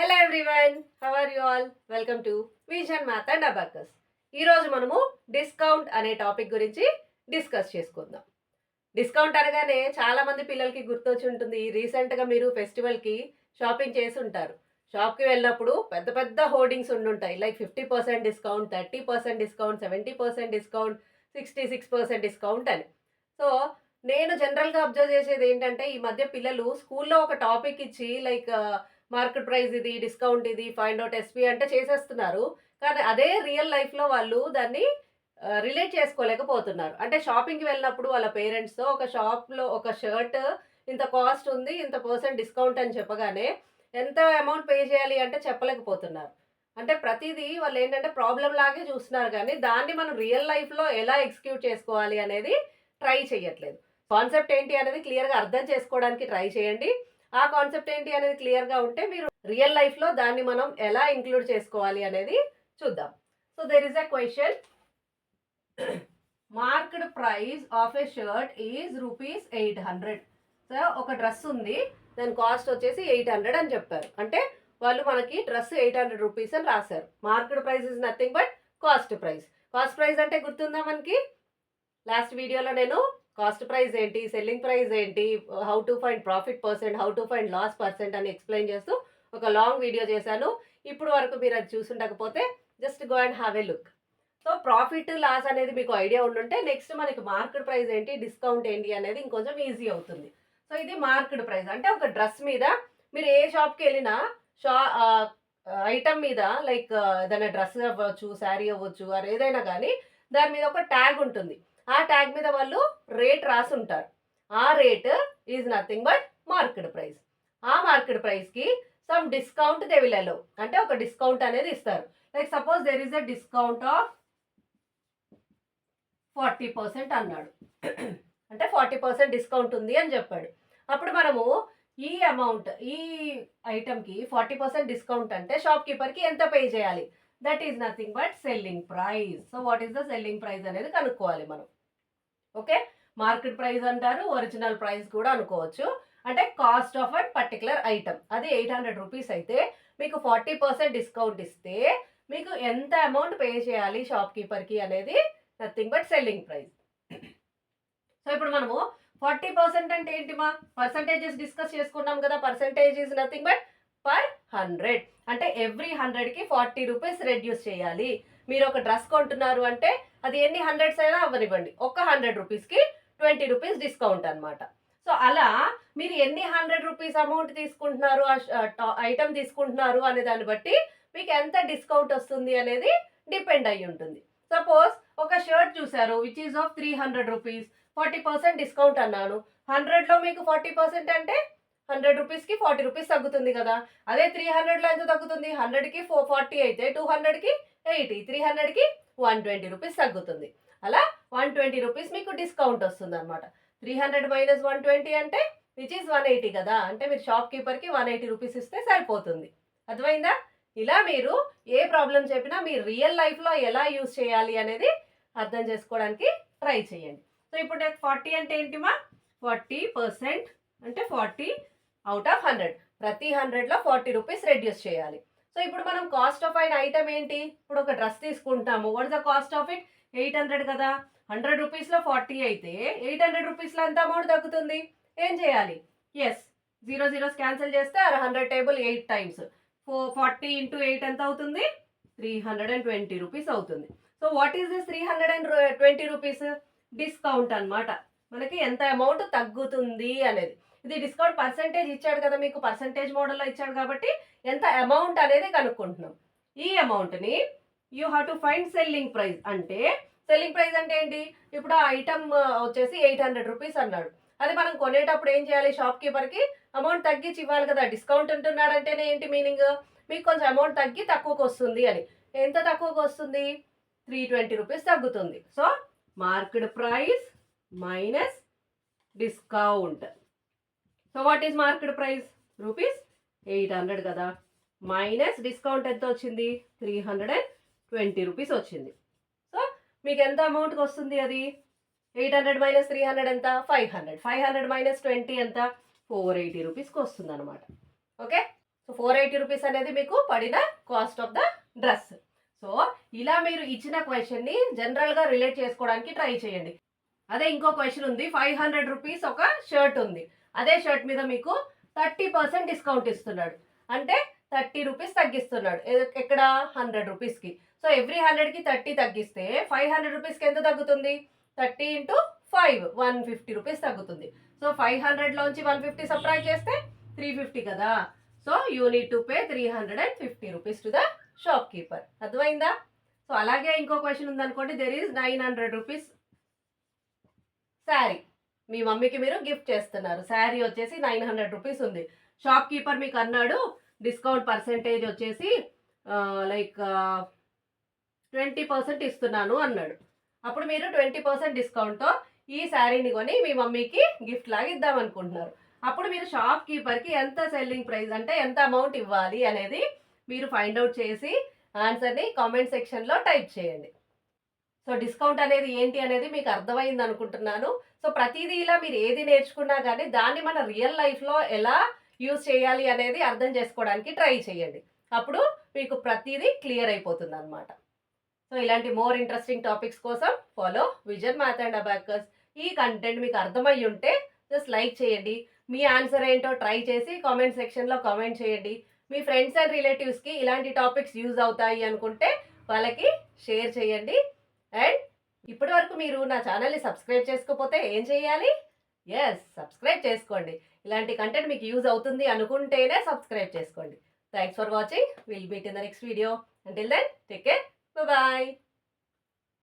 Hello everyone, how are you all? Welcome to vision math and abacus. ఈరోజు మనము discount అనే topic గురించి discuss చేసుకుందాం. డిస్కౌంట్ అనగానే చాలామంది పిల్లలకి గుర్తొచ్చి ఉంటుంది. రీసెంట్గా మీరు ఫెస్టివల్కి షాపింగ్ చేసి ఉంటారు. షాప్కి వెళ్ళినప్పుడు పెద్ద పెద్ద హోర్డింగ్స్ ఉండుంటాయి. Like 50% discount, 30% discount, 70% discount, 66% discount అని. సో నేను జనరల్గా అబ్జర్వ్ చేసేది ఏంటంటే, ఈ మధ్య పిల్లలు స్కూల్లో ఒక టాపిక్ ఇచ్చి లైక్ మార్కెట్ ప్రైస్ ఇది, డిస్కౌంట్ ఇది, ఫైండ్ అవుట్ ఎస్పీ అంటే చేసేస్తున్నారు. కానీ అదే రియల్ లైఫ్‌లో వాళ్ళు దాన్ని రిలేట్ చేసుకోలేకపోతున్నారు. అంటే షాపింగ్‌కి వెళ్ళినప్పుడు వాళ్ళ పేరెంట్స్‌తో ఒక షాప్‌లో ఒక షర్ట్ ఇంత కాస్ట్ ఉంది, ఇంత పర్సెంట్ డిస్కౌంట్ అని చెప్పగానే ఎంత అమౌంట్ పే చేయాలి అంటే చెప్పలేకపోతున్నారు. అంటే ప్రతీదీ వాళ్ళేంటంటే ప్రాబ్లమ్ లాగే చూస్తున్నారు గానీ, దాన్ని మనం రియల్ లైఫ్‌లో ఎలా ఎగ్జిక్యూట్ చేసుకోవాలి అనేది ట్రై చెయ్యట్లేదు. కాన్సెప్ట్ ఏంటి అనేది క్లియర్‌గా అర్థం చేసుకోవడానికి ట్రై చేయండి. ఆ కాన్సెప్ట్ ఏంటి అనేది క్లియర్‌గా ఉంటే మీరు రియల్ లైఫ్‌లో దాన్ని మనం ఎలా ఇంక్లూడ్ చేసుకోవాలి అనేది చూద్దాం. So there is a question. Marked price of a shirt is rupees 800. So ఒక డ్రెస్ ఉంది, దాని కాస్ట్ వచ్చేసి 800 అని చెప్పారు. అంటే వాళ్ళు మనకి డ్రెస్ 800 రూపీస్ అని రాశారు. Marked price is nothing but cost price. Cost price అంటే గుర్తుందా మనకి? లాస్ట్ వీడియోలో నేను కాస్ట్ ప్రైస్ ఏంటి, సెల్లింగ్ ప్రైస్ ఏంటి, how to find profit percent, how to find loss percent అని ఎక్స్ప్లెయిన్ చేస్తూ ఒక లాంగ్ వీడియో చేశాను. ఇప్పుడు వరకు మీరు అది చూసుండకపోతే just go and have a look. So profit loss అనేది మీకు ఐడియా ఉండుంటే నెక్స్ట్ మనకి మార్కెట్ ప్రైస్ ఏంటి, డిస్కౌంట్ ఏంటి అనేది ఇంకొంచెం ఈజీ అవుతుంది. సో ఇది మార్కెట్ ప్రైస్ అంటే ఒక డ్రెస్ మీద మీరు ఏ షాప్కి వెళ్ళినా షా ఐటమ్ మీద లైక్ ఏదైనా డ్రెస్ అవ్వచ్చు, శారీ అవ్వచ్చు, అది ఏదైనా కానీ దాని మీద ఒక ట్యాగ్ ఉంటుంది. ఆ ట్యాగ్ మీద వాళ్ళు రేట్ రాసి ఉంటారు. ఆ rate is nothing but market price. ఆ మార్కెట్ ప్రైస్కి some discount they will allow, అంటే ఒక డిస్కౌంట్ అనేది ఇస్తారు. Like suppose there is a discount of 40% అన్నాడు. అంటే 40% డిస్కౌంట్ ఉంది అని చెప్పాడు. అప్పుడు మనము ఈ అమౌంట్, ఈ ఐటమ్కి 40% డిస్కౌంట్ అంటే షాప్ కీపర్కి ఎంత పే చేయాలి? That is nothing but selling price. So what is the selling price అనేది కనుక్కోవాలి మనం. ఓకే, మార్కెట్ ప్రైస్ అంటారు, ఒరిజినల్ ప్రైస్ కూడా అనుకోవచ్చు. అంటే cost of a particular item అది 800 రూపీస్ అయితే మీకు 40% డిస్కౌంట్ ఇస్తే మీకు ఎంత అమౌంట్ పే చేయాలి షాప్ కీపర్కి అనేది nothing but selling price. So ఇప్పుడు మనము 40% అంటే ఏంటి మా పర్సంటేజెస్ డిస్కస్ చేసుకున్నాం కదా. Percentage is nothing but per 100. అంటే ఎవ్రీ 100కి 40 రూపీస్ రెడ్యూస్ చేయాలి. మీరు ఒక డ్రెస్ కొంటున్నారు అంటే అది ఎన్ని హండ్రెడ్స్ అయినా అవ్వనివ్వండి, ఒక 100 రూపీస్కి 20 రూపీస్ డిస్కౌంట్ అనమాట. సో అలా మీరు ఎన్ని 100 రూపీస్ అమౌంట్ తీసుకుంటున్నారు, ఐటమ్ తీసుకుంటున్నారు అనే దాన్ని బట్టి మీకు ఎంత డిస్కౌంట్ వస్తుంది అనేది డిపెండ్ అయ్యి ఉంటుంది. సపోజ్ ఒక షర్ట్ చూసారు which is of 300 rupees, 40% discount అన్నాను. 100లో మీకు 40% అంటే 100 రూపీస్కి 40 రూపీస్ తగ్గుతుంది కదా. అదే 300లో ఎంత తగ్గుతుంది? 100కి 40 అయితే 200కి 80, 300కి 120 రూపీస్ తగ్గుతుంది. అలా 120 రూపీస్ మీకు డిస్కౌంట్ వస్తుంది అనమాట. 300 మైనస్ 120 అంటే విచ్ ఈజ్ 180 కదా. అంటే మీరు షాప్ కీపర్కి 180 రూపీస్ ఇస్తే సరిపోతుంది. అర్థమైందా? ఇలా మీరు ఏ ప్రాబ్లం చెప్పినా మీరు రియల్ లైఫ్లో ఎలా యూజ్ చేయాలి అనేది అర్థం చేసుకోవడానికి ట్రై చేయండి. సో ఇప్పుడు నాకు 40 అంటే ఏంటి మా? 40% అంటే 40 అవుట్ ఆఫ్ 100. ప్రతి 100లో 40 రూపీస్ రెడ్యూస్ చేయాలి. సో ఇప్పుడు మనం కాస్ట్ ఆఫ్ అయిన ఐటమ్ ఏంటి? ఇప్పుడు ఒక డ్రెస్ తీసుకుంటాము. What is the cost of it? 800 కదా. 100 రూపీస్లో 40 అయితే 800 రూపీస్లో ఎంత అమౌంట్ తగ్గుతుంది? ఏం చేయాలి? ఎస్, 0 జీరోస్ క్యాన్సిల్ చేస్తే 100 టేబుల్ 8 టైమ్స్ 40 ఇంటూ 8 ఎంత అవుతుంది? 320 రూపీస్ అవుతుంది. So what is this 320 rupees? Discount అనమాట. మనకి ఎంత అమౌంట్ తగ్గుతుంది అనేది. ఇది డిస్కౌంట్ పర్సంటేజ్ ఇచ్చాడు కదా, మీకు పర్సంటేజ్ మోడల్లో ఇచ్చాడు కాబట్టి ఎంత అమౌంట్ అనేది కనుక్కుంటున్నాం. ఈ అమౌంట్ని you have to find selling price. అంటే సెల్లింగ్ ప్రైస్ అంటే ఏంటి? ఇప్పుడు ఆ ఐటమ్ వచ్చేసి 800 రూపీస్ అన్నాడు. అది మనం కొనేటప్పుడు ఏం చేయాలి? షాప్ కీపర్కి అమౌంట్ తగ్గించి ఇవ్వాలి కదా. డిస్కౌంట్ ఉంటున్నాడంటేనే ఏంటి మీనింగ్? మీకు కొంచెం అమౌంట్ తగ్గి తక్కువకు వస్తుంది అని. ఎంత తక్కువకు వస్తుంది? 320 రూపీస్ తగ్గుతుంది. So market price minus discount. So what is market price? Rupees 800 కదా. మైనస్ డిస్కౌంట్ ఎంత వచ్చింది? 320 రూపీస్ వచ్చింది. సో మీకు ఎంత అమౌంట్కి వస్తుంది అది? 800 మైనస్ 300 ఎంత? 500. 500 మైనస్ 20 ఎంత? 480 రూపీస్కి వస్తుంది అనమాట. ఓకే, సో 480 రూపీస్ అనేది మీకు పడిన cost of the dress. So ఇలా మీరు ఇచ్చిన క్వశ్చన్ని జనరల్గా రిలేట్ చేసుకోవడానికి ట్రై చేయండి. అదే ఇంకో క్వశ్చన్ ఉంది, 500 రూపీస్ ఒక షర్ట్ ఉంది, అదే షర్ట్ మీద మీకు 30% డిస్కౌంట్ ఇస్తున్నాడు, అంటే 30 రూపీస్ తగ్గిస్తున్నాడు. ఎక్కడ 100 రూపీస్కి. సో ఎవ్రీ 100కి 30 తగ్గిస్తే 500 రూపీస్కి ఎంత తగ్గుతుంది? 30 ఇంటూ 5 150 రూపీస్ తగ్గుతుంది. సో 500లోంచి 150 సబ్ట్రాక్ట్ చేస్తే 350 కదా. So you need to pay 350 rupees to the shop keeper. అర్థమైందా? సో అలాగే ఇంకో క్వశ్చన్ ఉందనుకోండి, దెర్ ఈజ్ 900 రూపీస్ శారీ, మీ మమ్మీకి మీరు గిఫ్ట్ చేస్తున్నారు. శారీ వచ్చేసి 900 రూపీస్ ఉంది. షాప్ కీపర్ మీకు అన్నాడు డిస్కౌంట్ పర్సెంటేజ్ వచ్చేసి లైక్ 20% ఇస్తున్నాను అన్నాడు. అప్పుడు మీరు 20% డిస్కౌంట్తో ఈ శారీని కొని మీ మమ్మీకి గిఫ్ట్ లాగా ఇద్దాం అనుకుంటున్నారు. అప్పుడు మీరు షాప్ కీపర్కి ఎంత సెల్లింగ్ ప్రైస్ అంటే ఎంత అమౌంట్ ఇవ్వాలి అనేది మీరు ఫైండ్ అవుట్ చేసి ఆన్సర్ని కామెంట్ సెక్షన్లో టైప్ చేయండి. సో డిస్కౌంట్ అనేది ఏంటి అనేది మీకు అర్థమైంది అనుకుంటున్నాను. సో ప్రతిదీ ఇలా మీరు ఏది నేర్చుకున్నా కానీ దాన్ని మన రియల్ లైఫ్లో ఎలా యూజ్ చేయాలి అనేది అర్థం చేసుకోవడానికి ట్రై చేయండి. అప్పుడు మీకు ప్రతిదీ క్లియర్ అయిపోతుంది అనమాట. సో ఇలాంటి మోర్ ఇంట్రెస్టింగ్ టాపిక్స్ కోసం follow vision math and abacus. ఈ కంటెంట్ మీకు అర్థమై ఉంటే జస్ట్ లైక్ చేయండి. మీ ఆన్సర్ ఏంటో ట్రై చేసి కామెంట్ సెక్షన్లో కామెంట్ చేయండి. మీ ఫ్రెండ్స్ అండ్ రిలేటివ్స్కి ఇలాంటి టాపిక్స్ యూజ్ అవుతాయి అనుకుంటే వాళ్ళకి షేర్ చేయండి. అండ్ ఇప్పటి వరకు మీరు నా ఛానల్ని సబ్స్క్రైబ్ చేసుకోకపోతే ఏం చేయాలి? సబ్స్క్రైబ్ చేసుకోండి. ఇలాంటి కంటెంట్ మీకు యూజ్ అవుతుంది అనుకుంటేనే సబ్స్క్రైబ్ చేసుకోండి. Thanks for watching. Will meet in the next video. Until then take care. Bye-bye.